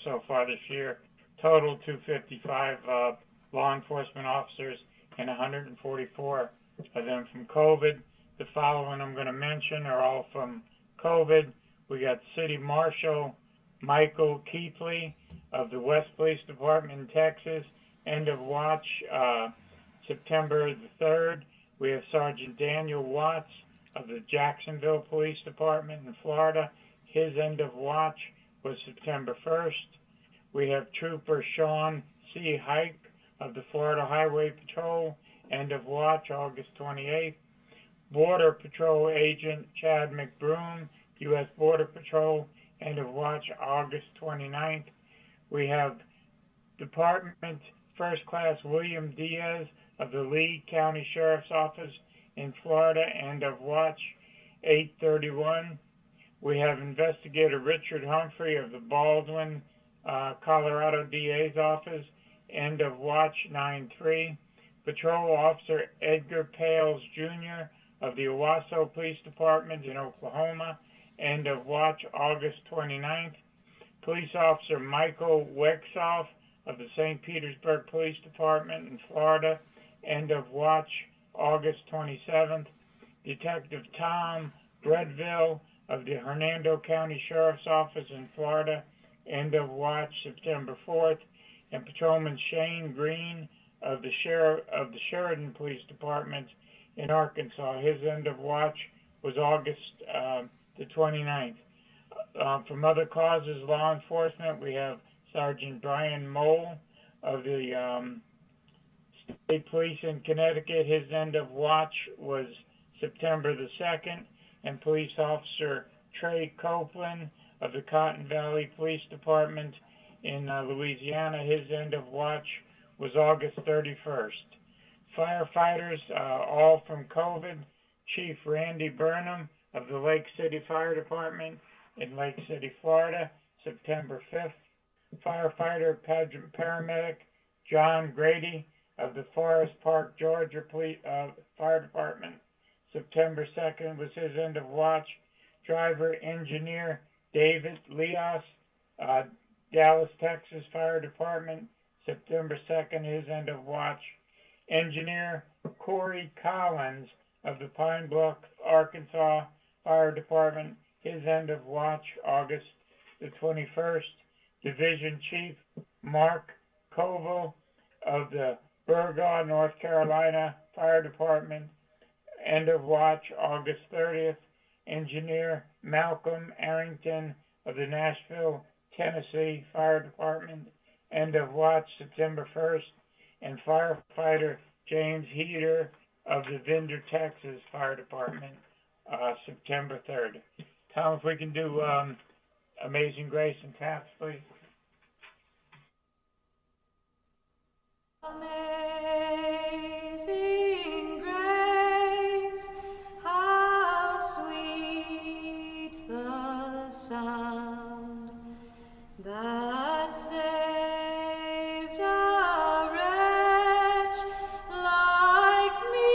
so far this year. Total 255 law enforcement officers and 144 of them from COVID. The following I'm going to mention are all from COVID. We got City Marshal Michael Keithley of the West Police Department in Texas, end of watch September the 3rd. We have Sergeant Daniel Watts of the Jacksonville Police Department in Florida. His end of watch was September 1st. We have Trooper Sean C. Hike of the Florida Highway Patrol, end of watch August 28th. Border Patrol Agent Chad McBroom, U.S. Border Patrol, end of watch August 29th. We have Department First Class William Diaz of the Lee County Sheriff's Office in Florida, end of watch 8/31. We have Investigator Richard Humphrey of the Baldwin, Colorado DA's office, end of watch 9/3. Patrol Officer Edgar Pales Jr. of the Owasso Police Department in Oklahoma, end of watch August 29th. Police Officer Michael Wexoff of the St. Petersburg Police Department in Florida, end of watch August 27th. Detective Tom Breadville of the Hernando County Sheriff's Office in Florida, end of watch September 4th. And Patrolman Shane Green of the Sheridan Police Department in Arkansas. His end of watch was August the 29th. From other causes, law enforcement, we have Sergeant Brian Mole of the State Police in Connecticut. His end of watch was September the 2nd. And Police Officer Trey Copeland of the Cotton Valley Police Department in Louisiana. His end of watch was August 31st. Firefighters, all from COVID. Chief Randy Burnham of the Lake City Fire Department in Lake City, Florida, September 5th. Firefighter Paramedic John Grady of the Forest Park, Georgia Fire Department, September 2nd was his end of watch. Driver Engineer David Leos, Dallas, Texas Fire Department, September 2nd, his end of watch. Engineer Corey Collins of the Pine Bluff, Arkansas Fire Department, his end of watch, August the 21st. Division Chief Mark Koval of the Burgaw, North Carolina Fire Department, end of watch, August 30th. Engineer Malcolm Arrington of the Nashville, Tennessee Fire Department, end of watch, September 1st. And firefighter James Heater of the Vendor, Texas Fire Department, September 3rd. Tom, if we can do Amazing Grace and taps, please. Amazing grace, how sweet the sound that saved a wretch like me.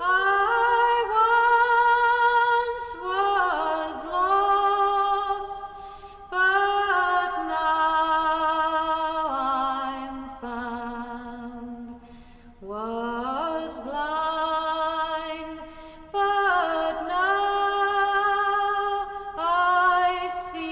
I once was lost, but now I'm found. Was blind, but now I see.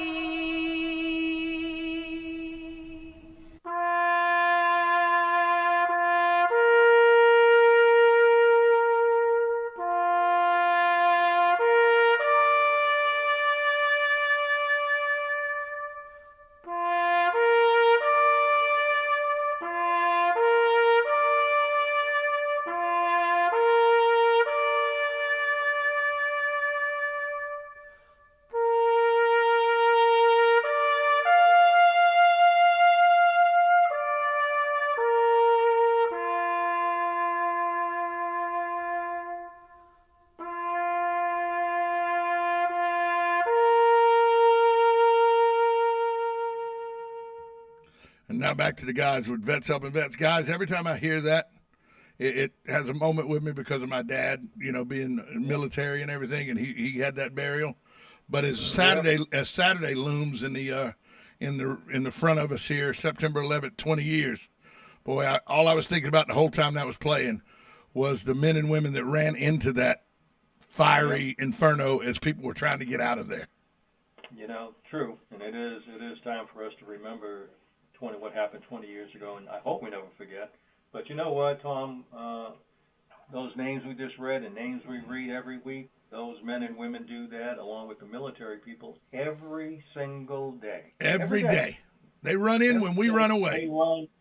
And now back to the guys with Vets Helping Vets. Guys, every time I hear that, it has a moment with me because of my dad, being military and everything, and he had that burial. But as Saturday looms in the front of us here, September 11th, 20 years, boy, all I was thinking about the whole time that was playing was the men and women that ran into that fiery inferno as people were trying to get out of there. True, and it is time for us to remember what happened 20 years ago, and I hope we never forget. But you know what, Tom? Those names we just read and names we read every week, those men and women do that along with the military people every single day. Every day. They run in when we run away.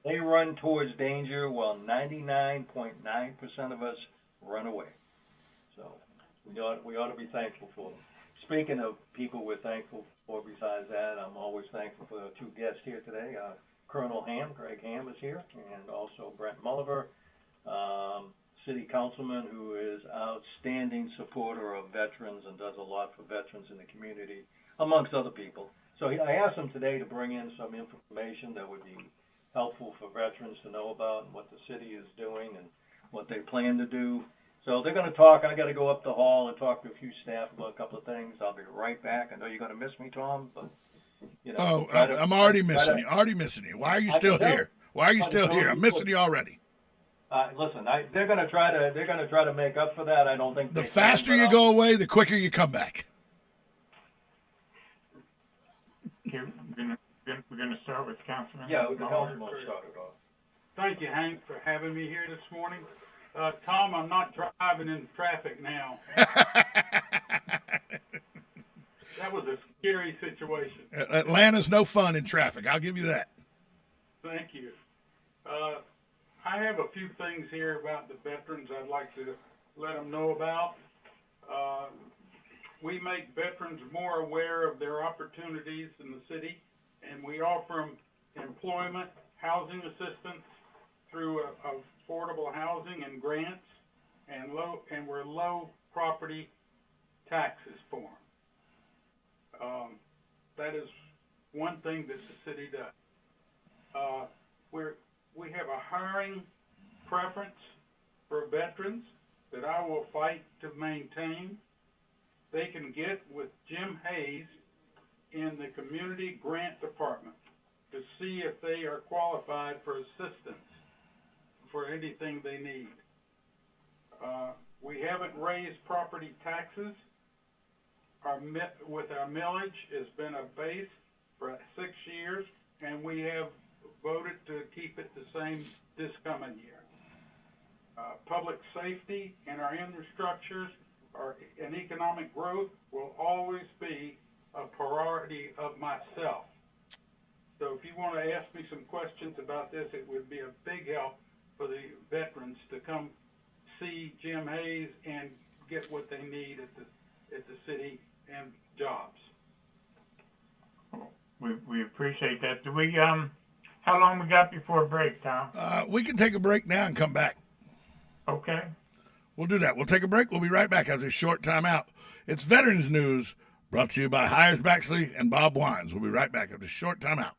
They run towards danger while 99.9% of us run away. So we ought to be thankful for them. Speaking of people we're thankful for, besides that, I'm always thankful for the two guests here today. Colonel Greg Ham is here, and also Brent Mulliver, city councilman who is outstanding supporter of veterans and does a lot for veterans in the community, amongst other people. So I asked him today to bring in some information that would be helpful for veterans to know about and what the city is doing and what they plan to do. So they're going to talk. I got to go up the hall and talk to a few staff about a couple of things. I'll be right back. I know you're going to miss me, Tom, but I'm already missing you. Why are you still here? I'm missing you already. Listen, they're going to try to make up for that. I don't think the faster you go away, the quicker you come back. Okay, we're going to start with Councilman. Yeah, the councilman will start it off. Thank you, Hank, for having me here this morning. Tom, I'm not driving in traffic now. That was a scary situation. Atlanta's no fun in traffic. I'll give you that. Thank you. I have a few things here about the veterans I'd like to let them know about. We make veterans more aware of their opportunities in the city, and we offer them employment, housing assistance through affordable housing and grants, and we're low property taxes for them. That is one thing that the city does. We have a hiring preference for veterans that I will fight to maintain. They can get with Jim Hayes in the Community Grant Department to see if they are qualified for assistance for anything they need. We haven't raised property taxes. With our millage has been a base for 6 years, and we have voted to keep it the same this coming year. Public safety and our infrastructures and economic growth will always be a priority of myself. So if you want to ask me some questions about this, it would be a big help for the veterans to come see Jim Hayes and get what they need at the city and jobs. We appreciate that. Do we how long we got before break, Tom? We can take a break now and come back. Okay. We'll do that. We'll take a break. We'll be right back after a short time out. It's Veterans News brought to you by Hires Baxley and Bob Wines. We'll be right back after a short time out.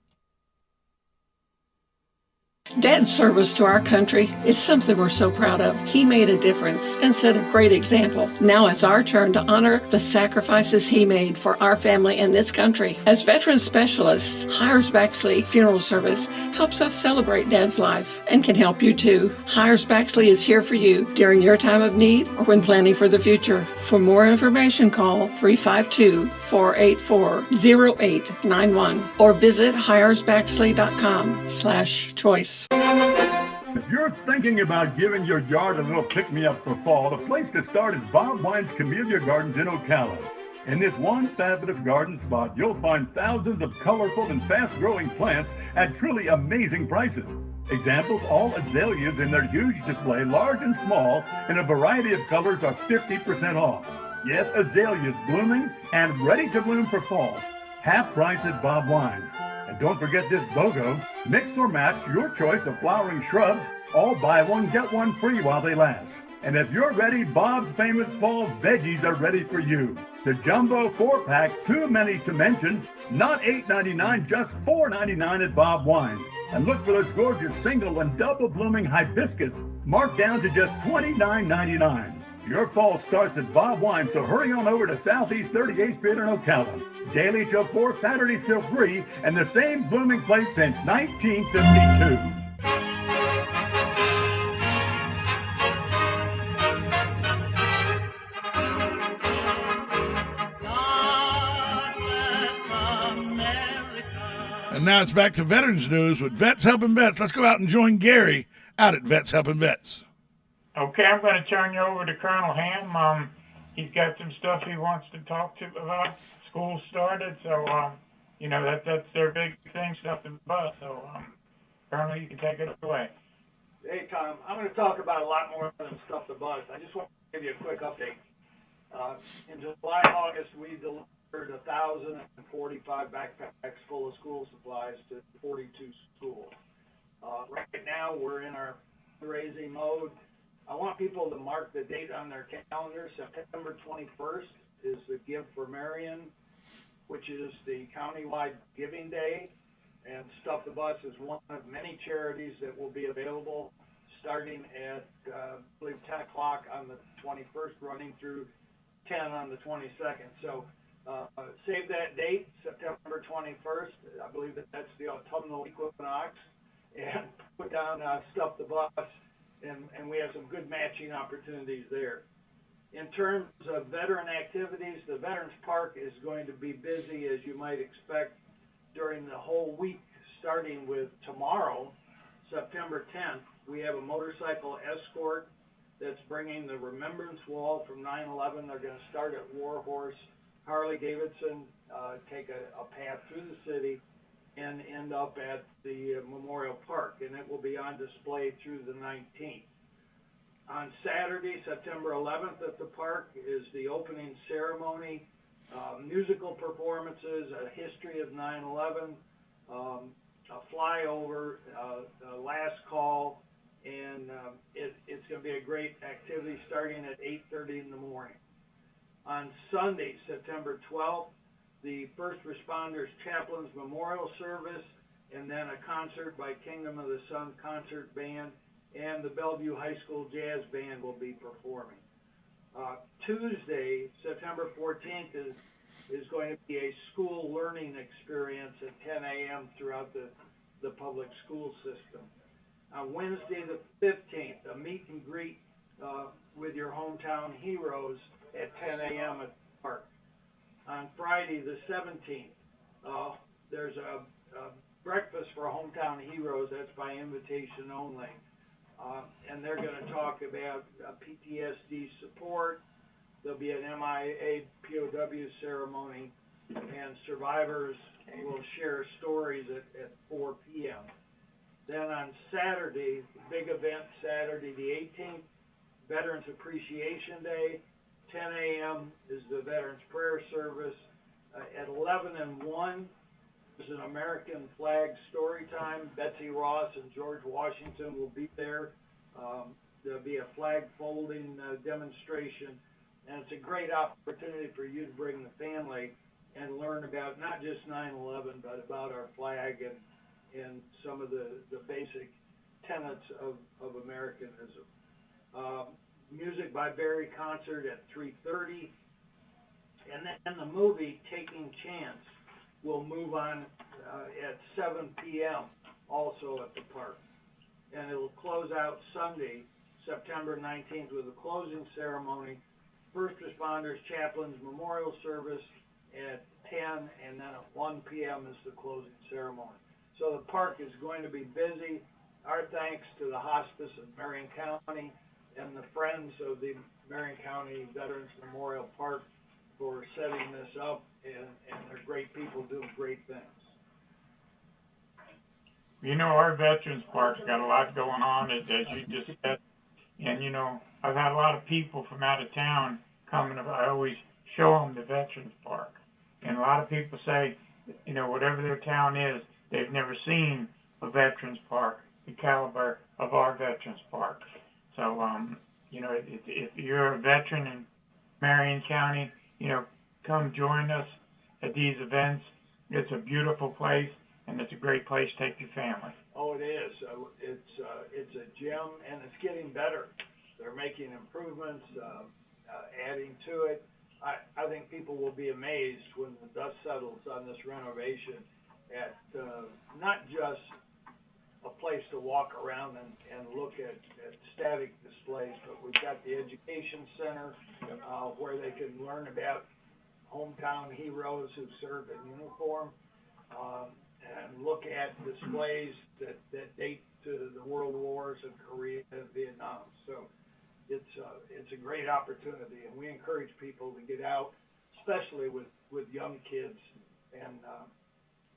Dad's service to our country is something we're so proud of. He made a difference and set a great example. Now it's our turn to honor the sacrifices he made for our family and this country. As veteran specialists, Hires Baxley Funeral Service helps us celebrate Dad's life and can help you too. Hires Baxley is here for you during your time of need or when planning for the future. For more information, call 352-484-0891 or visit hiresbaxley.com/choice. If you're thinking about giving your yard a little pick-me-up for fall, the place to start is Bob Wine's Camellia Gardens in Ocala. In this one fabulous garden spot, you'll find thousands of colorful and fast-growing plants at truly amazing prices. Examples, all azaleas in their huge display, large and small, in a variety of colors are 50% off. Yes, azaleas blooming and ready to bloom for fall. Half price at Bob Wines. And don't forget this BOGO. Mix or match your choice of flowering shrubs. All buy one, get one free while they last. And if you're ready, Bob's famous fall veggies are ready for you. The jumbo 4-pack, too many to mention. Not $8.99, just $4.99 at Bob Wines. And look for those gorgeous single and double blooming hibiscus, marked down to just $29.99. Your fall starts at Bob Wine, so hurry on over to Southeast 38th Street in Ocala. Daily till 4, Saturdays till 3, and the same blooming place since 1952. And now it's back to Veterans News with Vets Helping Vets. Let's go out and join Gary out at Vets Helping Vets. Okay, I'm going to turn you over to Colonel Ham. He's got some stuff he wants to talk to about. School started, so that's their big thing, stuff to bus. So, Colonel, you can take it away. Hey, Tom, I'm going to talk about a lot more than stuff to bus. I just want to give you a quick update. In July, August, we delivered 1,045 backpacks full of school supplies to 42 schools. Right now, we're in our fundraising mode. I want people to mark the date on their calendar. September 21st is the Give for Marion, which is the countywide giving day. And Stuff the Bus is one of many charities that will be available starting at, I believe, 10 o'clock on the 21st, running through 10 on the 22nd. So save that date, September 21st. I believe that's the autumnal equinox. And put down Stuff the Bus, and we have some good matching opportunities there. In terms of veteran activities, the Veterans Park is going to be busy, as you might expect, during the whole week, starting with tomorrow, September 10th. We have a motorcycle escort that's bringing the Remembrance Wall from 9/11. They're going to start at Warhorse, Harley-Davidson, take a path through the city, and end up at the Memorial Park, and it will be on display through the 19th. On Saturday, September 11th at the park is the opening ceremony, musical performances, a history of 9/11, a flyover, a last call, and it's going to be a great activity starting at 8:30 in the morning. On Sunday, September 12th, the First Responders Chaplains Memorial Service, and then a concert by Kingdom of the Sun Concert Band, and the Bellevue High School Jazz Band will be performing. Tuesday, September 14th, is going to be a school learning experience at 10 a.m. throughout the public school system. On Wednesday, the 15th, a meet and greet with your hometown heroes at 10 a.m. at the park. On Friday, the 17th, there's a breakfast for hometown heroes. That's by invitation only. And they're going to talk about PTSD support. There'll be an MIA POW ceremony, and survivors will share stories at 4 p.m. Then on Saturday, big event, Saturday the 18th, Veterans Appreciation Day. 10 a.m. is the Veterans Prayer Service. At 11 and 1 is an American flag story time. Betsy Ross and George Washington will be there. There'll be a flag folding demonstration, and it's a great opportunity for you to bring the family and learn about not just 9/11, but about our flag and some of the basic tenets of Americanism. Music by Barry concert at 3:30, and then the movie Taking Chance will move on at 7 p.m. also at the park, and it will close out Sunday, September 19th, with a closing ceremony, First Responders Chaplains Memorial Service at 10, and then at 1 p.m. is the closing ceremony. So the park is going to be busy. Our thanks to the hospice of Marion County and the Friends of the Marion County Veterans Memorial Park for setting this up, and they're great people doing great things. You know, our Veterans Park's got a lot going on, as you just said. And, you know, I've had a lot of people from out of town coming. I always show them the Veterans Park. And a lot of people say, you know, whatever their town is, they've never seen a Veterans Park, the caliber of our Veterans Park. So, you know, if you're a veteran in Marion County, you know, come join us at these events. It's a beautiful place, and it's a great place to take your family. Oh, it is. It's a gem, and it's getting better. they're making improvements, adding to it. I think people will be amazed when the dust settles on this renovation at, not just a place to walk around and look at static displays, but we've got the education center, where they can learn about hometown heroes who served in uniform, and look at displays that date to the world wars of Korea and Vietnam. So it's a great opportunity, and we encourage people to get out, especially with young kids,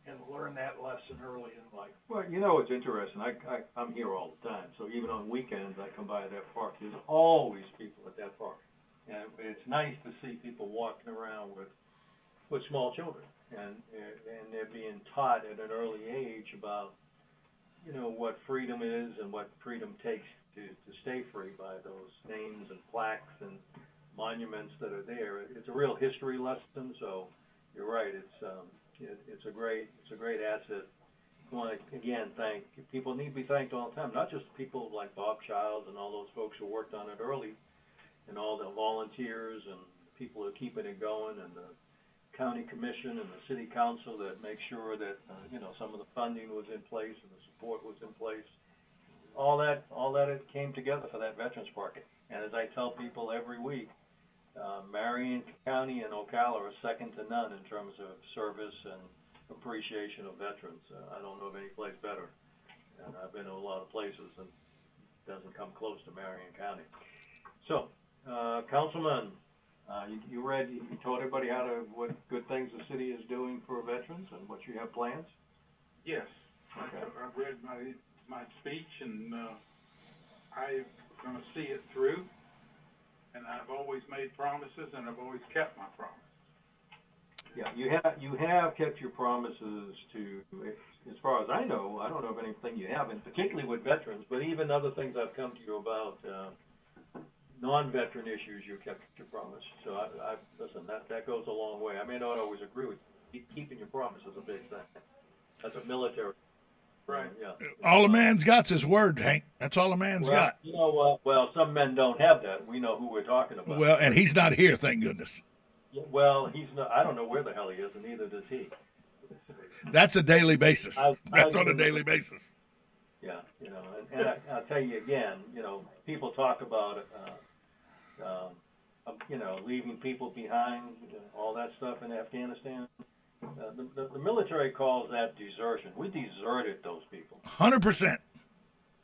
and learn that lesson early in life. Well, you know, it's interesting. I'm here all the time, so even on weekends I come by that park. There's always people at that park, and it's nice to see people walking around with small children, and they're being taught at an early age about, you know, what freedom is and what freedom takes to stay free by those names and plaques and monuments that are there. It's a real history lesson. So you're right. It's a great asset. I want to again thank people. Need to be thanked all the time. Not just people like Bob Childs and all those folks who worked on it early, and all the volunteers and people who are keeping it going, and the county commission and the city council that make sure that you know, some of the funding was in place and the support was in place. All that it came together for that Veterans Park. And as I tell people every week, Marion County and Ocala are second to none in terms of service and appreciation of veterans. I don't know of any place better. And I've been to a lot of places, and it doesn't come close to Marion County. So, Councilman, you told everybody what good things the city is doing for veterans and what you have plans? Yes. Okay. I've read my speech, and I'm gonna see it through. And I've always made promises, and I've always kept my promise. Yeah, you have kept your promises to, as far as I know. I don't know of anything you haven't, particularly with veterans, but even other things I've come to you about, non-veteran issues, you kept your promise. So I listen, that goes a long way. I may not always agree with you. Keeping your promise is a big thing. That's a military. Right. Yeah. All a man's got's his word, Hank. That's all a man's got. You know what? Well, some men don't have that. We know who we're talking about. Well, and he's not here, thank goodness. Yeah, well, he's not. I don't know where the hell he is, and neither does he. That's a daily basis. That's on a daily basis. Yeah, you know, and I'll tell you again, you know, people talk about, you know, leaving people behind, all that stuff in Afghanistan. The military calls that desertion. We deserted those people. 100%.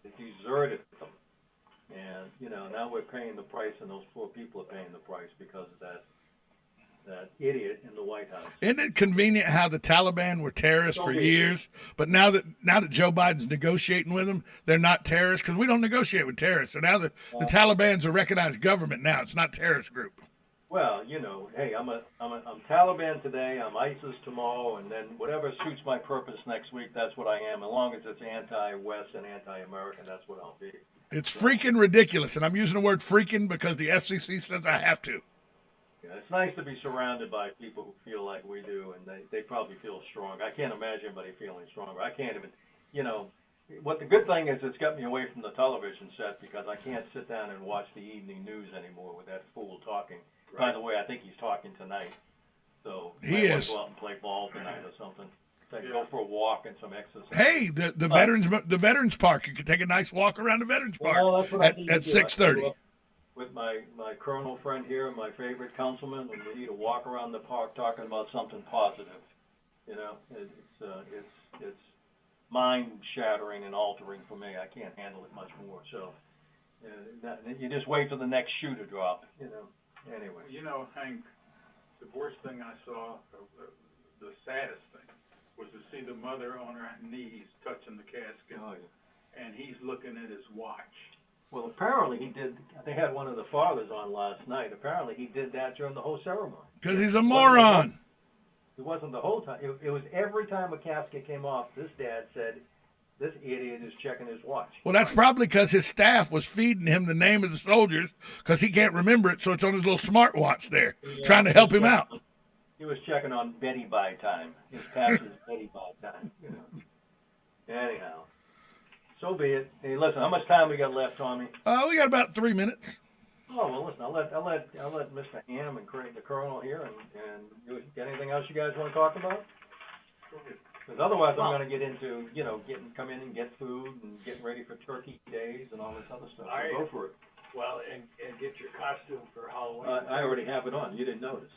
We deserted them. And, you know, now we're paying the price, and those poor people are paying the price because of that idiot in the White House. Isn't it convenient how the Taliban were terrorists for years, but now that Joe Biden's negotiating with them, they're not terrorists? Because we don't negotiate with terrorists. So now the Taliban's a recognized government now. It's not a terrorist group. Well, you know, hey, I'm Taliban today, I'm ISIS tomorrow, and then whatever suits my purpose next week, that's what I am. As long as it's anti-West and anti-American, that's what I'll be. It's freaking ridiculous, and I'm using the word freaking because the FCC says I have to. Yeah, it's nice to be surrounded by people who feel like we do, and they probably feel strong. I can't imagine anybody feeling stronger. I can't even, you know, what the good thing is, it's got me away from the television set because I can't sit down and watch the evening news anymore with that fool talking. Right. By the way, I think he's talking tonight, so he is. Go out and play ball tonight or something. Go for a walk and some exercise. Hey, the veterans park. You could take a nice walk around the veterans park at 6:30. With my colonel friend here, my favorite councilman, and we need to walk around the park talking about something positive. You know, it's mind shattering and altering for me. I can't handle it much more. So you just wait for the next shoe to drop. You know. Anyway. You know, Hank, the worst thing I saw, the saddest thing, was to see the mother on her knees touching the casket, and he's looking at his watch. Well, apparently he did. They had one of the fathers on last night. Apparently he did that during the whole ceremony. Because he's a moron. It wasn't the whole time. It was every time a casket came off, this dad said, this idiot is checking his watch. Well, that's probably because his staff was feeding him the name of the soldiers because he can't remember it, so it's on his little smartwatch there, trying to help him out. He was checking on Betty by time. His pastor's Betty by time. You know. Anyhow. So be it. Hey, listen, how much time we got left, Tommy? We got about 3 minutes. Oh, well, listen, I'll let Mr. Ham and the Colonel here, and you got anything else you guys want to talk about? Because otherwise, I'm going to get into, come in and get food and getting ready for turkey days and all this other stuff. So go for it. Well, and get your costume for Halloween. I already have it on. You didn't notice.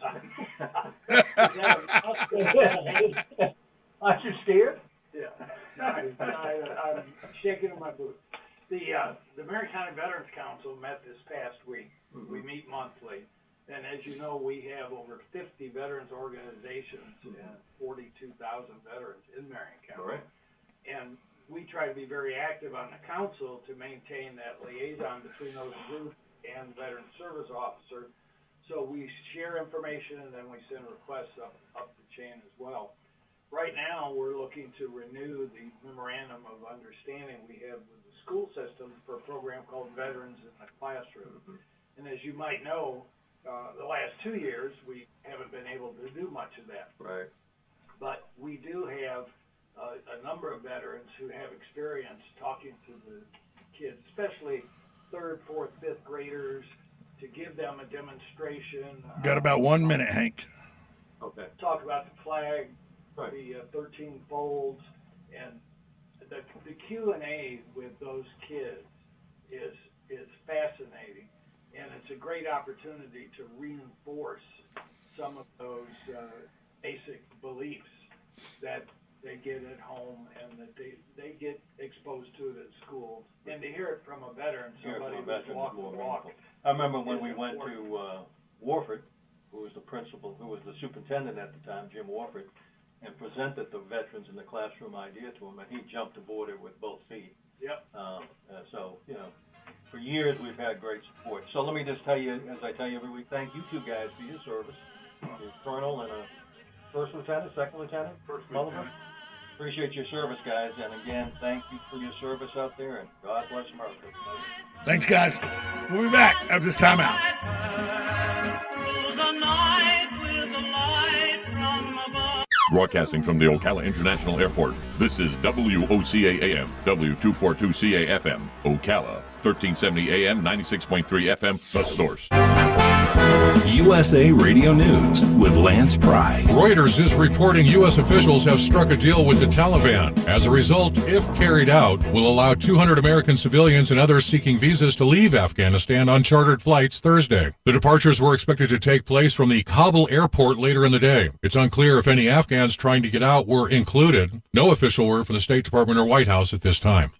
Aren't you scared? Yeah. I'm shaking in my boots. The Marion County Veterans Council met this past week. Mm-hmm. We meet monthly. And as you know, we have over 50 veterans organizations and 42,000 veterans in Marion County. All right. And we try to be very active on the council to maintain that liaison between those groups and veteran service officers. So we share information and then we send requests up the chain as well. Right now, we're looking to renew the memorandum of understanding we have with the school system for a program called Veterans in the Classroom. Mm-hmm. And as you might know, the last 2 years, we haven't been able to do much of that. Right. But we do have a number of veterans who have experience talking to the kids, especially 3rd, 4th, 5th graders, to give them a demonstration. Got about 1 minute, Hank. Okay. Talk about the flag, Right. the 13 folds, and the Q&A with those kids is fascinating, and it's a great opportunity to reinforce some of those basic beliefs that they get at home and that they get exposed to it at school, and to hear it from a veteran, somebody who's walked the walk. I remember when we went to Warford, who was the superintendent at the time, Jim Warford, and presented the veterans in the classroom idea to him, and he jumped aboard it with both feet. Yep. So, for years we've had great support. So let me just tell you, as I tell you every week, thank you two guys for your service. Your colonel and a first lieutenant, second lieutenant? First Mulligan? lieutenant. Appreciate your service, guys, and again, thank you for your service out there, and God bless America. Thanks, guys. We'll be back after this timeout. Broadcasting from the Ocala International Airport, this is WOCA AM, W242CA FM, Ocala, 1370 AM, 96.3 FM, The Source. USA Radio News with Lance Pry. Reuters is reporting U.S. officials have struck a deal with the Taliban. As a result, if carried out, will allow 200 American civilians and others seeking visas to leave Afghanistan on chartered flights Thursday. The departures were expected to take place from the Kabul airport later in the day. It's unclear if any Afghans trying to get out were included. No official word from the State Department or White House at this time.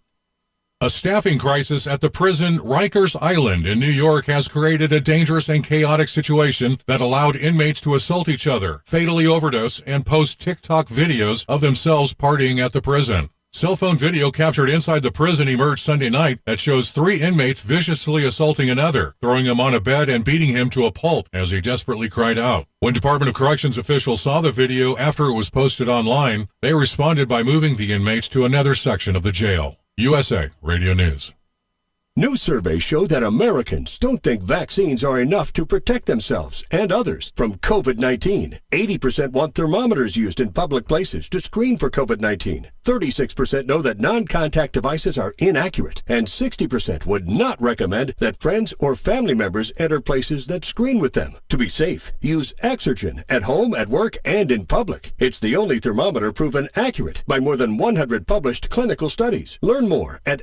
A staffing crisis at the prison Rikers Island in New York has created a dangerous and chaotic situation that allowed inmates to assault each other, fatally overdose, and post TikTok videos of themselves partying at the prison. Cell phone video captured inside the prison emerged Sunday night that shows 3 inmates viciously assaulting another, throwing him on a bed and beating him to a pulp as he desperately cried out. When Department of Corrections officials saw the video after it was posted online, they responded by moving the inmates to another section of the jail. USA Radio News. New surveys show that Americans don't think vaccines are enough to protect themselves and others from COVID-19. 80% want thermometers used in public places to screen for COVID-19. 36% know that non-contact devices are inaccurate, and 60% would not recommend that friends or family members enter places that screen with them. To be safe, use Exergen at home, at work, and in public. It's the only thermometer proven accurate by more than 100 published clinical studies. Learn more at